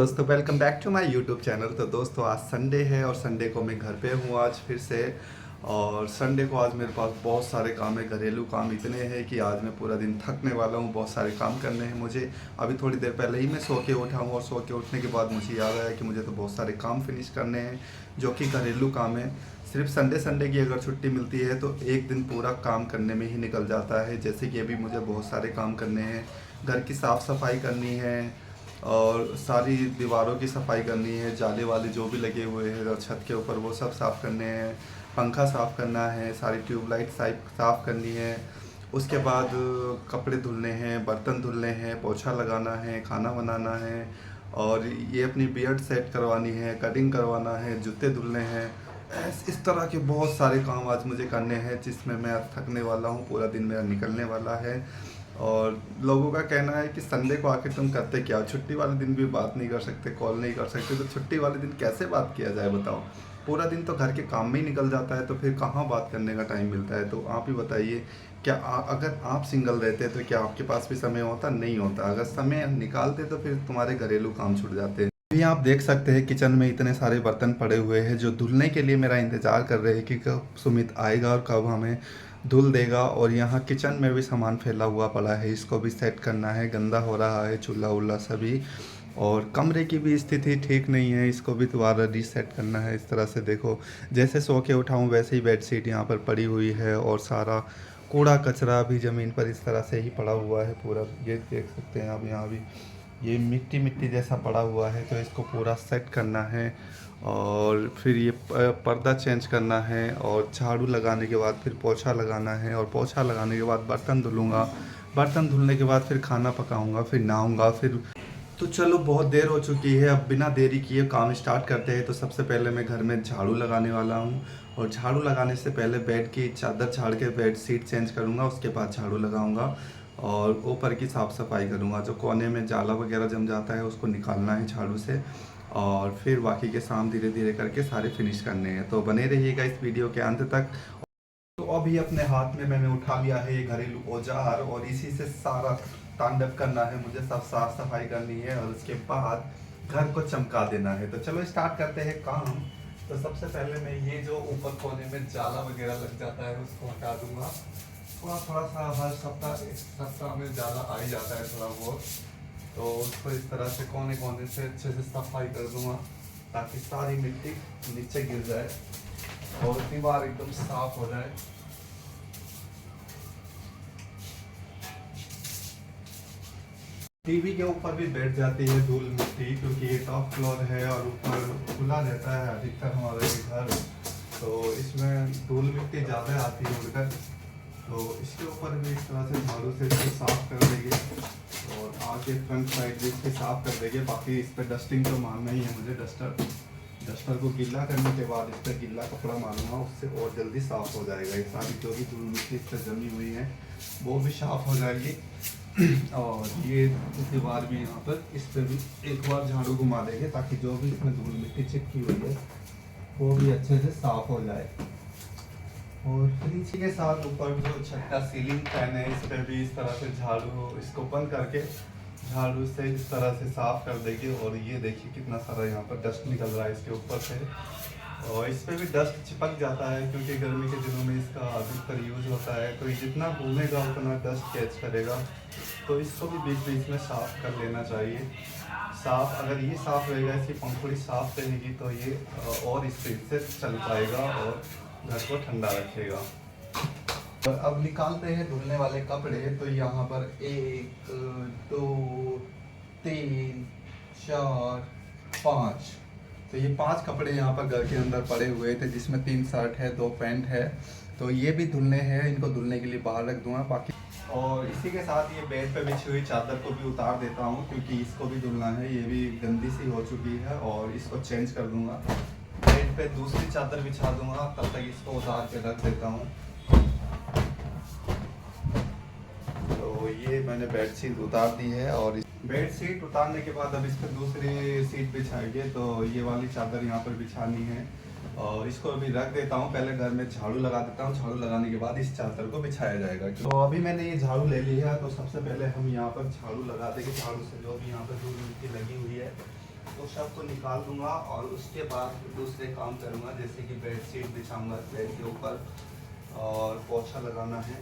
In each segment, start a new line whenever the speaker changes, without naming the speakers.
दोस्तों, welcome back to my YouTube channel. तो दोस्तों, आज संडे है और संडे को मैं घर पे हूँ आज फिर से। और संडे को आज मेरे पास बहुत सारे काम है, घरेलू काम इतने हैं कि आज मैं पूरा दिन थकने वाला हूँ। बहुत सारे काम करने हैं मुझे। अभी थोड़ी देर पहले ही मैं सो के उठा हूँ और सो के उठने के बाद मुझे याद आया कि मुझे तो बहुत सारे काम फिनिश करने हैं जो कि घरेलू काम है। सिर्फ संडे संडे की अगर छुट्टी मिलती है तो एक दिन पूरा काम करने में ही निकल जाता है। जैसे कि अभी मुझे बहुत सारे काम करने हैं। घर की साफ़ सफाई करनी है और सारी दीवारों की सफाई करनी है, जाले वाले जो भी लगे हुए हैं और छत के ऊपर वो सब साफ़ करने हैं, पंखा साफ़ करना है, सारी ट्यूबलाइट साफ़ करनी है। उसके बाद कपड़े धुलने हैं, बर्तन धुलने हैं, पोछा लगाना है, खाना बनाना है और ये अपनी बियर्ड सेट करवानी है, कटिंग करवाना है, जूते धुलने हैं। इस तरह के बहुत सारे काम आज मुझे करने हैं जिसमें मैं आज थकने वाला हूँ। पूरा दिन मेरा निकलने वाला है। और लोगों का कहना है कि संडे को आके तुम करते क्या हो, छुट्टी वाले दिन भी बात नहीं कर सकते, कॉल नहीं कर सकते, तो छुट्टी वाले दिन कैसे बात किया जाए बताओ। पूरा दिन तो घर के काम में ही निकल जाता है, तो फिर कहाँ बात करने का टाइम मिलता है। तो आप ही बताइए, क्या अगर आप सिंगल रहते तो क्या आपके पास भी समय होता? नहीं होता। अगर समय निकालते तो फिर तुम्हारे घरेलू काम छूट जाते हैं। अभी आप देख सकते हैं किचन में इतने सारे बर्तन पड़े हुए हैं जो धुलने के लिए मेरा इंतज़ार कर रहे हैं कि कब सुमित आएगा और कब हमें धुल देगा। और यहाँ किचन में भी सामान फैला हुआ पड़ा है, इसको भी सेट करना है, गंदा हो रहा है चूल्हा वूल्हा सभी। और कमरे की भी स्थिति ठीक नहीं है, इसको भी दोबारा रीसेट करना है। इस तरह से देखो, जैसे सो के उठाऊँ वैसे ही बेडशीट यहाँ पर पड़ी हुई है और सारा कूड़ा कचरा भी ज़मीन पर इस तरह से ही पड़ा हुआ है पूरा। ये देख सकते हैं आप, यहाँ भी ये मिट्टी मिट्टी जैसा पड़ा हुआ है, तो इसको पूरा सेट करना है। और फिर ये पर्दा चेंज करना है और झाड़ू लगाने के बाद फिर पोछा लगाना है और पोछा लगाने के बाद बर्तन धुलूँगा। बर्तन धुलने के बाद फिर खाना पकाऊंगा, फिर नहाऊंगा, फिर तो चलो बहुत देर हो चुकी है, अब बिना देरी किए काम स्टार्ट करते हैं। तो सबसे पहले मैं घर में झाड़ू लगाने वाला हूँ और झाड़ू लगाने से पहले बेड की चादर झाड़ के बेड शीट चेंज करूँगा, उसके बाद झाड़ू लगाऊंगा और ऊपर की साफ़ सफाई करूँगा। जो कोने में जाला वगैरह जम जाता है उसको निकालना है झाड़ू से। और फिर बाकी के काम धीरे धीरे करके सारे फिनिश करने हैं। तो बने रहिएगा इस वीडियो के अंत तक। तो अभी अपने हाथ में मैंने उठा लिया है ये घरेलू औजार और इसी से सारा तांडव करना है मुझे। सब साफ सफाई करनी है और उसके बाद घर को चमका देना है। तो चलो स्टार्ट करते हैं काम। तो सबसे पहले मैं ये जो ऊपर कोने में जाला वगैरह लग जाता है उसको हटा दूंगा। थोड़ा थोड़ा सा हर सप्ताह एक सप्ताह में जाला आ ही जाता है थोड़ा बहुत, तो उसको इस तरह से कोने कोने से अच्छे से सफाई कर दूंगा ताकि सारी मिट्टी नीचे गिर जाए और दीवार एकदम साफ हो जाए। टीवी के ऊपर भी बैठ जाती है धूल मिट्टी, क्योंकि ये टॉप फ्लोर है और ऊपर खुला रहता है अधिकतर हमारे घर, तो इसमें धूल मिट्टी ज़्यादा आती है उड़कर। तो इसके ऊपर भी इस तरह से झाड़ू से इसको साफ कर देंगे और आगे फ्रंट साइड भी इसके साफ कर देंगे। बाकी इस पर डस्टिंग तो मारना ही है मुझे। डस्टर को गीला करने के बाद इस पर गीला कपड़ा मारूंगा, उससे और जल्दी साफ हो जाएगा। ये सारी जो भी धूल मिट्टी इस पर जमी हुई है वो भी साफ हो जाएगी। और ये दीवार भी यहाँ पर इस पर भी एक बार झाड़ू घुमा देंगे ताकि जो भी इसमें धूल मिट्टी चिपकी हुई है वो भी अच्छे से साफ हो जाए। और फिर इसी के साथ ऊपर जो छठा सीलिंग फैन है इस पर भी इस तरह से झाड़ू, इसको बंद करके झाड़ू से इस तरह से साफ कर देंगे। और ये देखिए कितना सारा यहाँ पर डस्ट निकल रहा है इसके ऊपर से, और इस पर भी डस्ट चिपक जाता है क्योंकि गर्मी के दिनों में इसका अधिकतर यूज होता है। तो ये जितना घूमेगा उतना डस्ट कैच करेगा, तो इसको भी बीच बीच में साफ कर लेना चाहिए। साफ अगर ये साफ रहेगा, इसकी पंखुड़ी साफ रहेगी तो ये और स्पीड से चल पाएगा और घर को ठंडा रखेगा। और अब निकालते हैं धुलने वाले कपड़े। तो यहाँ पर 1 2 3 4 5, तो ये 5 कपड़े यहाँ पर घर के अंदर पड़े हुए थे जिसमें 3 शर्ट है 2 पैंट है। तो ये भी धुलने हैं, इनको धुलने के लिए बाहर रख दूंगा बाकी। और इसी के साथ ये बेड पे बिछी हुई चादर को भी उतार देता हूँ क्योंकि इसको भी धुलना है। ये भी गंदी सी हो चुकी है और इसको चेंज कर दूंगा। बेड पे दूसरी चादर बिछा दूंगा, तब तक इसको उतार के रख देता हूँ। तो ये मैंने बेड शीट उतार दी है और बेड शीट उतारने के बाद अब इस पर दूसरी सीट बिछाएंगे। तो ये वाली चादर यहाँ पर बिछानी है और इसको अभी रख देता हूँ। पहले घर में झाड़ू लगा देता हूँ, झाड़ू लगाने के बाद इस चादर को बिछाया जाएगा। तो अभी मैंने ये झाड़ू ले लिया है, तो सबसे पहले हम यहाँ पर झाड़ू लगा देंगे। झाड़ू से जो भी यहाँ पर धूल मिट्टी लगी हुई है उस सब को निकाल दूंगा और उसके बाद दूसरे काम करूंगा, जैसे कि बेड शीट बिछाऊंगा बेड के ऊपर और पोछा लगाना है।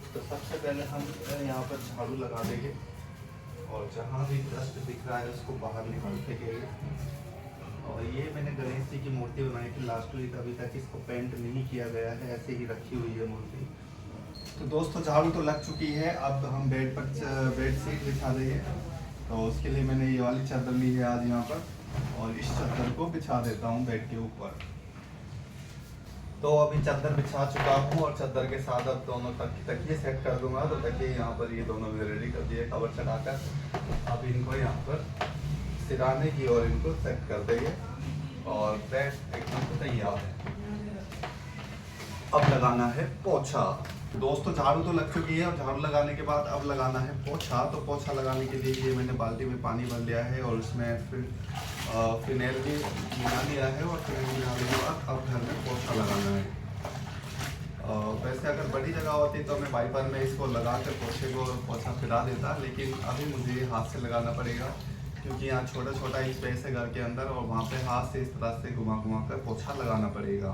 तो सबसे पहले हम यहाँ पर झाड़ू लगा देंगे और जहाँ भी डस्ट दिख रहा है उसको बाहर निकाल फेंकेंगे। और ये मैंने गणेश जी की मूर्ति बनाई थी लास्ट वीक, अभी तक इसको पेंट नहीं किया गया है, ऐसे ही रखी हुई है मूर्ति। तो दोस्तों झाड़ू तो लग चुकी है, अब हम बेड पर बेड शीट बिछा देंगे। तो उसके लिए मैंने ये वाली चादर ली है आज यहाँ पर और इस चादर को बिछा देता हूँ बेड के ऊपर। तो अभी चादर बिछा चुका हूँ और चादर के साथ अब दोनों तकिए सेट कर दूंगा। तो तकिए यहाँ पर ये दोनों मैंने रेडी कर दिए कवर चढ़ाकर। अब इनको यहाँ पर सिराने की और इनको सेट कर देंगे और बेड एकदम तैयार है। अब लगाना है पोछा। दोस्तों झाड़ू तो लग चुकी है और झाड़ू लगाने के बाद अब लगाना है पोछा। तो पोछा लगाने के लिए ये मैंने बाल्टी में पानी भर लिया है और उसमें फिर फिनेल भी मिला लिया है और फिनेल मिलाने के बाद अब घर में पोछा लगाना है। वैसे अगर बड़ी जगह होती तो मैं वाइपर में इसको लगा कर पोछे को पोछा फिरा देता, लेकिन अभी मुझे हाथ से लगाना पड़ेगा क्योंकि यहाँ छोटा छोटा स्पेस है घर के अंदर और वहाँ पे हाथ से इस तरह से घुमा घुमा कर पोछा लगाना पड़ेगा।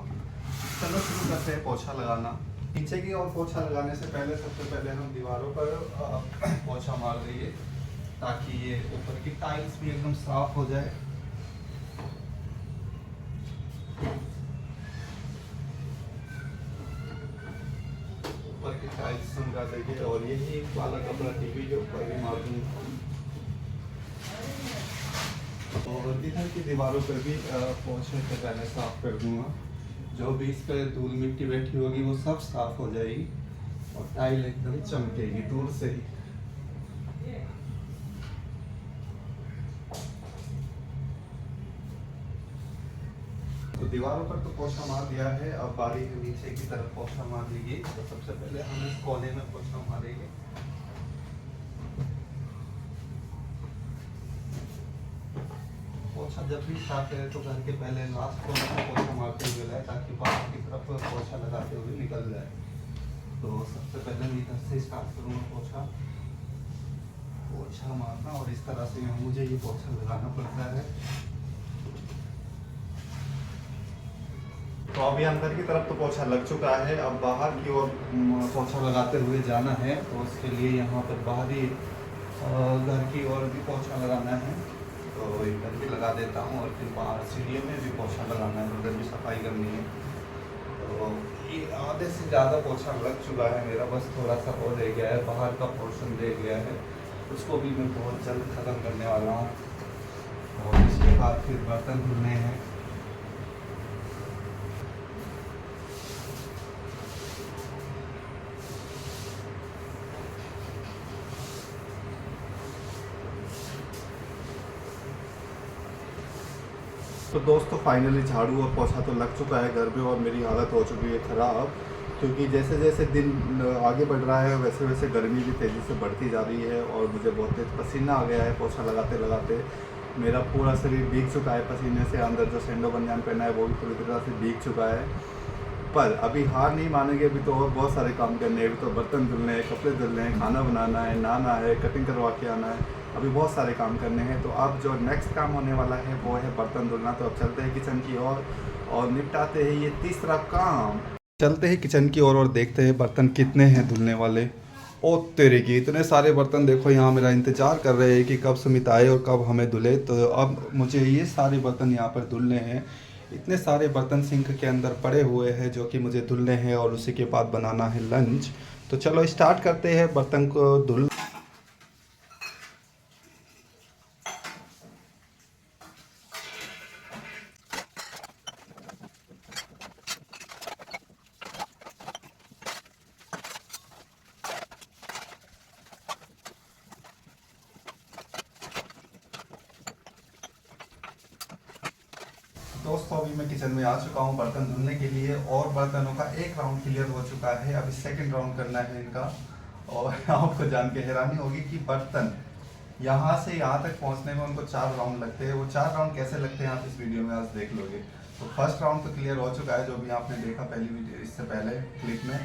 चलो शुरू करते हैं पोछा लगाना। नीचे की ओर पोछा लगाने से पहले सबसे पहले हम दीवारों पर पोछा मार देंगे ताकि ये ऊपर की टाइल्स भी एकदम साफ हो जाए। ऊपर की टाइल्स समझा देंगे और यही वाला कपड़ा टीवी के ऊपर भी मार दूंगा और इधर की दीवारों पर भी पोछे से पहले साफ कर दूंगा। जो भी इस पर धूल मिट्टी बैठी होगी वो सब साफ हो जाएगी और टाइल एकदम चमकेगी दूर से ही। तो दीवारों पर तो पोछा मार दिया है, अब बारी है नीचे की तरफ पोछा मार देगी। तो सबसे पहले हम इस कोने में पोछा मारेंगे। पोछा जब भी स्टार्ट करें तो घर के पहले लास्ट कोने में पोछा मारते हुए जाए ताकि बाहर की तरफ पोछा लगाते हुए निकल जाए। तो सबसे पहले मैं इधर से स्टार्ट करूँगा पोछा मारना और इस तरह से मुझे ये पोछा लगाना पड़ता है। तो अभी अंदर की तरफ तो पोछा लग चुका है, अब बाहर की ओर पोछा लगाते हुए जाना है। तो उसके लिए यहाँ पर बाहरी घर की ओर भी पोछा लगाना है। तो इधर भी लगा देता हूँ और फिर बाहर सीढ़ियों में भी पोछा लगाना है, उधर भी सफाई करनी है। तो ये आधे से ज़्यादा पोछा लग चुका है मेरा, बस थोड़ा सा और रह गया है, बाहर का पोर्शन रह गया है, उसको भी मैं बहुत जल्द ख़त्म करने वाला हूँ। और इसके बाद फिर बर्तन धुलने हैं। तो दोस्तों फाइनली झाड़ू और पोछा तो लग चुका है घर में और मेरी हालत हो चुकी है ख़राब, क्योंकि जैसे जैसे दिन आगे बढ़ रहा है वैसे वैसे गर्मी भी तेज़ी से बढ़ती जा रही है और मुझे बहुत तेज़ पसीना आ गया है। पोछा लगाते लगाते मेरा पूरा शरीर भीग चुका है पसीने से, अंदर जो सेंडो बनियान पहना है वो भी पूरी तरह से भीग चुका है। पर अभी हार नहीं मानेंगे, अभी तो और बहुत सारे काम करने हैं। अभी तो बर्तन धुलने हैं, कपड़े धुलने हैं, खाना बनाना है, नहाना है, कटिंग करवा के आना है, अभी बहुत सारे काम करने हैं। तो अब जो नेक्स्ट काम होने वाला है वो है बर्तन धुलना। तो अब चलते हैं किचन की ओर और निपटाते हैं ये तीसरा काम। चलते हैं किचन की ओर और देखते हैं बर्तन कितने हैं धुलने वाले। ओ तेरे की इतने सारे बर्तन, देखो यहाँ मेरा इंतज़ार कर रहे हैं कि कब सुमित आए और कब हमें धुले। तो अब मुझे ये सारे बर्तन यहाँ पर धुलने हैं। इतने सारे बर्तन सिंक के अंदर पड़े हुए हैं जो कि मुझे धुलने हैं और उसी के बाद बनाना है लंच। तो चलो स्टार्ट करते हैं बर्तन को धुल। दोस्तों अभी मैं किचन में आ चुका हूँ बर्तन धुलने के लिए और बर्तनों का एक राउंड क्लियर हो चुका है। अभी सेकंड राउंड करना है इनका। और आपको जान के हैरानी होगी कि बर्तन यहाँ से यहाँ तक पहुँचने में उनको 4 राउंड लगते हैं। वो 4 राउंड कैसे लगते हैं आप इस वीडियो में आज देख लोगे। तो फर्स्ट राउंड तो क्लियर हो चुका है, जो भी आपने देखा पहली वीडियो इससे पहले क्लिप में।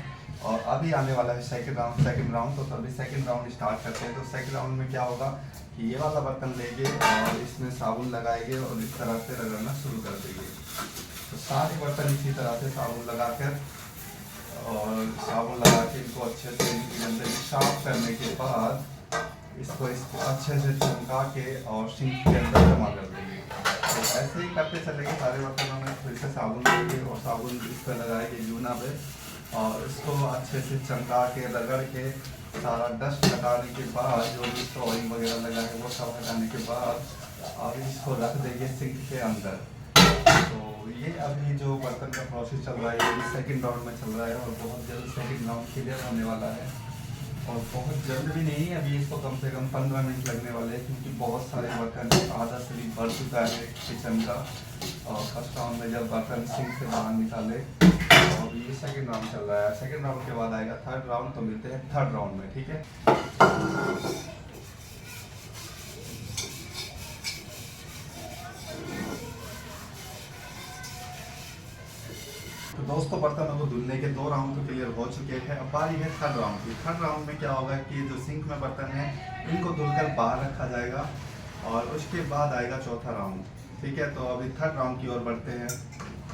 और अभी आने वाला है सेकंड राउंड। तो अभी सेकंड राउंड स्टार्ट करते हैं। तो सेकंड राउंड में क्या होगा कि ये वाला बर्तन लेंगे और इसमें साबुन लगाएंगे और इस तरह से रगड़ना शुरू कर देंगे। तो सारे बर्तन इसी तरह से साबुन लगा के इनको अच्छे से इनके अंदर साफ करने के बाद इसको अच्छे से चमका के और सिंक के अंदर जमा कर देंगे। तो ऐसे ही करते चलेंगे सारे बर्तनों में। फिर से साबुन लेंगे और साबुन इस पर लगाएंगे यूना पे और इसको अच्छे से चमका के रगड़ के सारा डस्ट हटाने के बाद जो भी ऑयल वगैरह लगा है वो सब हटाने के बाद अब इसको रख देंगे सिंक के अंदर। तो ये अभी जो बर्तन का प्रोसेस चल रहा है ये सेकंड राउंड में चल रहा है और बहुत जल्द सेकंड राउंड क्लियर होने वाला है। और बहुत जल्द भी नहीं, अभी इसको कम से कम 15 मिनट लगने वाले हैं, क्योंकि बहुत सारे बर्तन आधा से भी भर चुका है किचन का। और फर्स्ट राउंड में जब बर्तन सिंक से बाहर निकाले तो अभी ये सेकंड राउंड चल रहा है। सेकंड राउंड के बाद आएगा थर्ड राउंड। तो मिलते हैं थर्ड राउंड में, ठीक है। तो दोस्तों बर्तनों को धुलने के 2 राउंड तो क्लियर हो चुके हैं। अब बारी है थर्ड राउंड की। थर्ड राउंड में क्या होगा कि जो सिंक में बर्तन है इनको धुलकर बाहर रखा जाएगा और उसके बाद आएगा चौथा राउंड, ठीक है। तो अभी थर्ड राउंड की ओर बढ़ते हैं।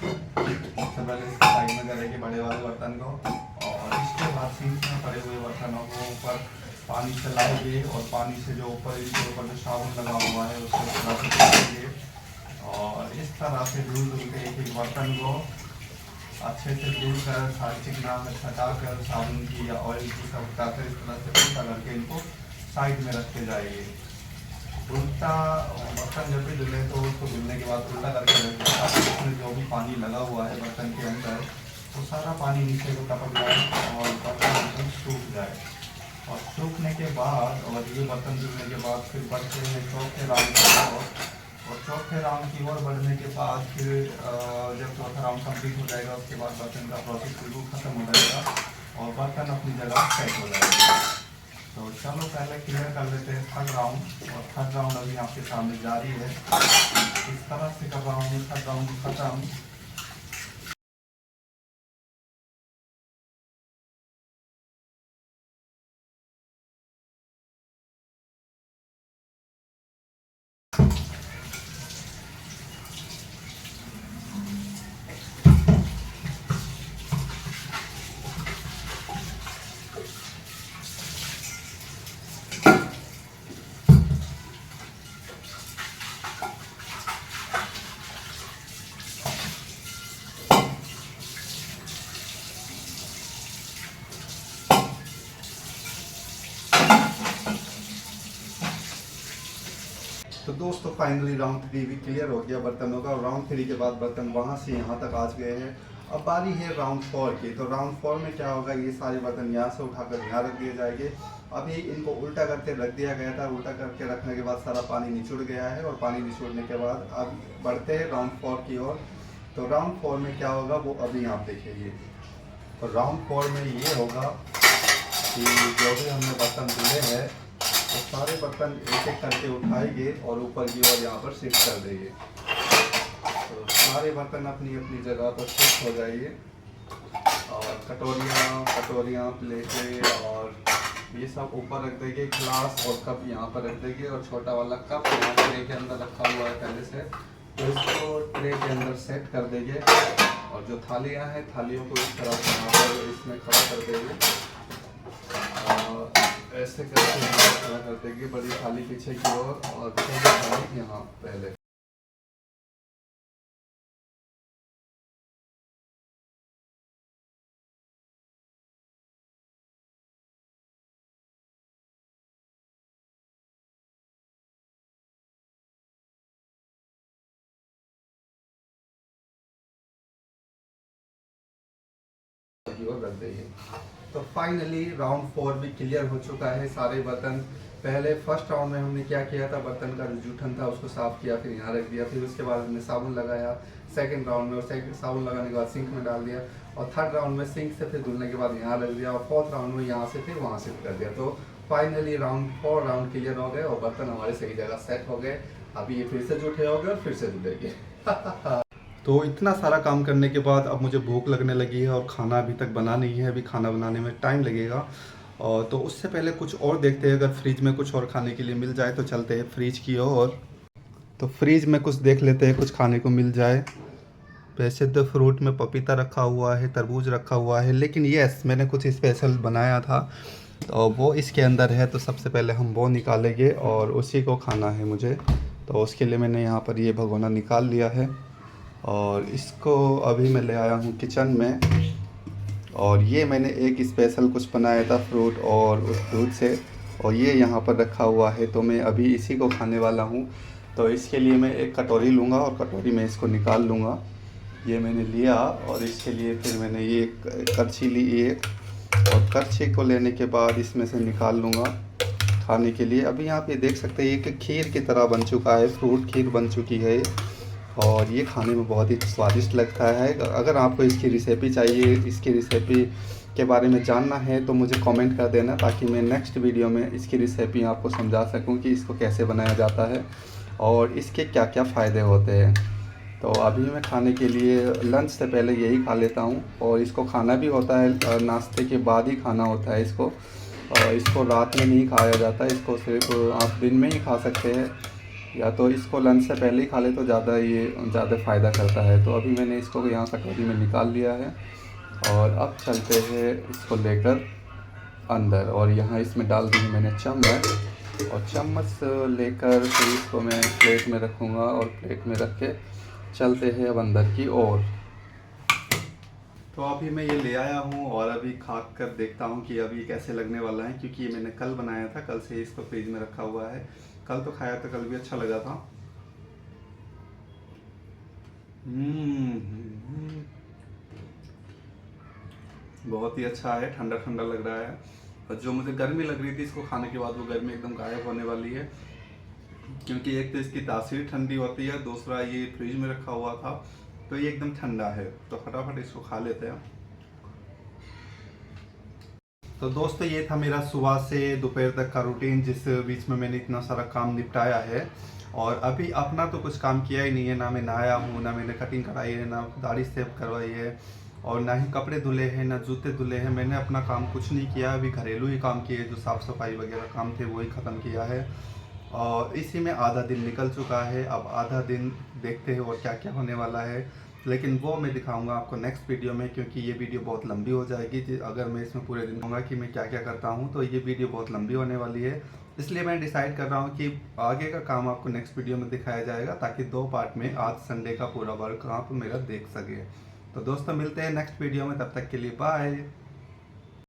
सबसे पहले इसके साइड में करेंगे बड़े वाले बर्तन को और इसके बाद सिंक में पड़े हुए बर्तनों को ऊपर पानी चलाएंगे और पानी से जो ऊपर इसके ऊपर जो साबुन लगा हुआ है उसको चलाएंगे और इस तरह से धुल के एक एक बर्तन को अच्छे से धुल कर सारी चिकनाहट हटा कर साबुन की या ऑयल की सब हटाकर इस तरह से उल्टा करके इनको साइड में रखते जाइए। उल्टा बर्तन जब भी धुले तो उसको धुलने के बाद उल्टा करके रखिए ताकि उसमें जो भी पानी लगा हुआ है बर्तन के अंदर वो सारा पानी नीचे को टपक जाए और बर्तन एकदम सूख जाए। और सूखने के बाद और ये बर्तन धुलने के बाद फिर बढ़ते हैं चौथे राउंड की। और चौथे राउंड की ओर बढ़ने के बाद फिर जब चौथा राउंड कंप्लीट हो जाएगा उसके बाद बर्तन का प्रोसेस बिल्कुल ख़त्म हो जाएगा और बर्तन अपनी जगह सेट हो जाएगा। तो चलो पहले क्लियर कर लेते हैं थर्ड राउंड। और थर्ड राउंड अभी आपके सामने जारी है। इस तरह से कर रहा हूँ थर्ड राउंड खत्म। तो दोस्तों फाइनली राउंड 3 भी क्लियर हो गया बर्तनों का। राउंड 3 के बाद बर्तन वहाँ से यहाँ तक आ गए हैं। अब बारी है राउंड 4 की। तो राउंड 4 में क्या होगा, ये सारे बर्तन यहाँ से उठाकर यहाँ रख दिए जाएंगे। अभी इनको उल्टा करके रख दिया गया था। उल्टा करके रखने के बाद सारा पानी निचुड़ गया है और पानी निचुड़ने के बाद अब बढ़ते हैं राउंड 4 की ओर। तो राउंड 4 में क्या होगा वो अभी आप देखिए। तो राउंड 4 में ये होगा कि जो भी हमने बर्तन धुले हैं तो सारे बर्तन एक एक करके उठाएंगे और ऊपर की ओर यहाँ पर शिफ्ट कर देंगे। तो सारे बर्तन अपनी अपनी जगह पर शिफ्ट हो जाइए और कटोरियाँ प्लेटें और ये सब ऊपर रख देंगे। ग्लास और कप यहाँ पर रख देंगे और छोटा वाला कप यहाँ ट्रे के अंदर रखा हुआ है पहले से, तो इसको ट्रे के अंदर सेट कर देंगे। और जो थालियाँ हैं थालियों को इस तरह से यहाँ पर इसमें खड़ा कर देंगे और ऐसे करके खड़ा कर देंगे। बड़ी थाली पीछे की ओर और छोटी थाली यहाँ पहले। की ओर रख देंगे। तो फाइनली राउंड 4 भी क्लियर हो चुका है। सारे बर्तन पहले फर्स्ट राउंड में हमने क्या किया था, बर्तन का जो जूठन था उसको साफ किया, फिर यहाँ रख दिया, फिर उसके बाद हमने साबुन लगाया सेकंड राउंड में और साबुन लगाने के बाद सिंक में डाल दिया और थर्ड राउंड में सिंक से फिर धुलने के बाद यहाँ रख दिया और फोर्थ राउंड में यहाँ से फिर वहाँ शिफ्ट कर दिया। तो फाइनली राउंड 4 राउंड क्लियर हो गए और बर्तन हमारे सही जगह सेट हो गए। अभी ये फिर से जूठे हो गए और फिर से धुलेंगे। तो इतना सारा काम करने के बाद अब मुझे भूख लगने लगी है और खाना अभी तक बना नहीं है, अभी खाना बनाने में टाइम लगेगा। और तो उससे पहले कुछ और देखते हैं, अगर फ्रिज में कुछ और खाने के लिए मिल जाए तो चलते हैं फ्रिज की ओर। तो फ्रिज में कुछ देख लेते हैं, कुछ खाने को मिल जाए। वैसे तो फ्रूट में पपीता रखा हुआ है, तरबूज रखा हुआ है, लेकिन यस मैंने कुछ स्पेशल बनाया था तो वो इसके अंदर है। तो सबसे पहले हम वो निकालेंगे और उसी को खाना है मुझे। तो उसके लिए मैंने यहाँ पर ये भगोना निकाल लिया है और इसको अभी मैं ले आया हूँ किचन में। और ये मैंने एक स्पेशल कुछ बनाया था फ्रूट और उस दूध से, और ये यहाँ पर रखा हुआ है, तो मैं अभी इसी को खाने वाला हूँ। तो इसके लिए मैं एक कटोरी लूँगा और कटोरी में इसको निकाल लूँगा। ये मैंने लिया और इसके लिए फिर मैंने ये करछी ली एक, और करछी को लेने के बाद इसमें से निकाल लूँगा खाने के लिए। अभी यहाँ पे देख सकते हैं ये खीर की तरह बन चुका है, फ्रूट खीर बन चुकी है और ये खाने में बहुत ही स्वादिष्ट लगता है। अगर आपको इसकी रेसिपी चाहिए, इसकी रेसिपी के बारे में जानना है तो मुझे कमेंट कर देना, ताकि मैं नेक्स्ट वीडियो में इसकी रेसिपी आपको समझा सकूं कि इसको कैसे बनाया जाता है और इसके क्या क्या फ़ायदे होते हैं। तो अभी मैं खाने के लिए लंच से पहले यही खा लेता हूँ, और इसको खाना भी होता है, नाश्ते के बाद ही खाना होता है इसको। और इसको रात में नहीं खाया जाता, इसको सिर्फ आप दिन में ही खा सकते हैं, या तो इसको लंच से पहले ही खा ले तो ज़्यादा फ़ायदा करता है। तो अभी मैंने इसको यहाँ कटोरी में निकाल लिया है और अब चलते हैं इसको लेकर अंदर। और यहाँ इसमें डाल दी है मैंने चम्मच, और चम्मच लेकर फिर इसको मैं प्लेट में रखूँगा और प्लेट में रख के चलते हैं अब अंदर की ओर। तो अभी मैं ये ले आया हूँ और अभी खा कर देखता हूँ कि अभी कैसे लगने वाला है, क्योंकि ये मैंने कल बनाया था, कल से इसको फ्रिज में रखा हुआ है। कल तो खाया था, कल भी अच्छा लगा था। बहुत ही अच्छा है, ठंडा ठंडा लग रहा है। और जो मुझे गर्मी लग रही थी इसको खाने के बाद, वो गर्मी एकदम गायब होने वाली है, क्योंकि एक तो इसकी तासीर ठंडी होती है, दूसरा ये फ्रिज में रखा हुआ था तो ये एकदम ठंडा है। तो फटाफट इसको खा लेते हैं। तो दोस्तों ये था मेरा सुबह से दोपहर तक का रूटीन, जिस बीच में मैंने इतना सारा काम निपटाया है। और अभी अपना तो कुछ काम किया ही नहीं है, ना मैं नहाया हूँ, ना मैंने कटिंग कराई है, ना दाढ़ी सेव करवाई है, और ना ही कपड़े धुले हैं, ना जूते धुले हैं। मैंने अपना काम कुछ नहीं किया, अभी घरेलू ही काम किए, जो साफ़ सफाई वगैरह काम थे वही ख़त्म किया है। और इसी में आधा दिन निकल चुका है, अब आधा दिन देखते हैं और क्या क्या होने वाला है। लेकिन वो मैं दिखाऊंगा आपको नेक्स्ट वीडियो में, क्योंकि ये वीडियो बहुत लंबी हो जाएगी अगर मैं इसमें पूरे दिन कहूँगा कि मैं क्या क्या करता हूँ, तो ये वीडियो बहुत लंबी होने वाली है। इसलिए मैं डिसाइड कर रहा हूँ कि आगे का काम आपको नेक्स्ट वीडियो में दिखाया जाएगा, ताकि 2 पार्ट में आज संडे का पूरा वर्क आप मेरा देख सके। तो दोस्तों मिलते हैं नेक्स्ट वीडियो में, तब तक के लिए बाय।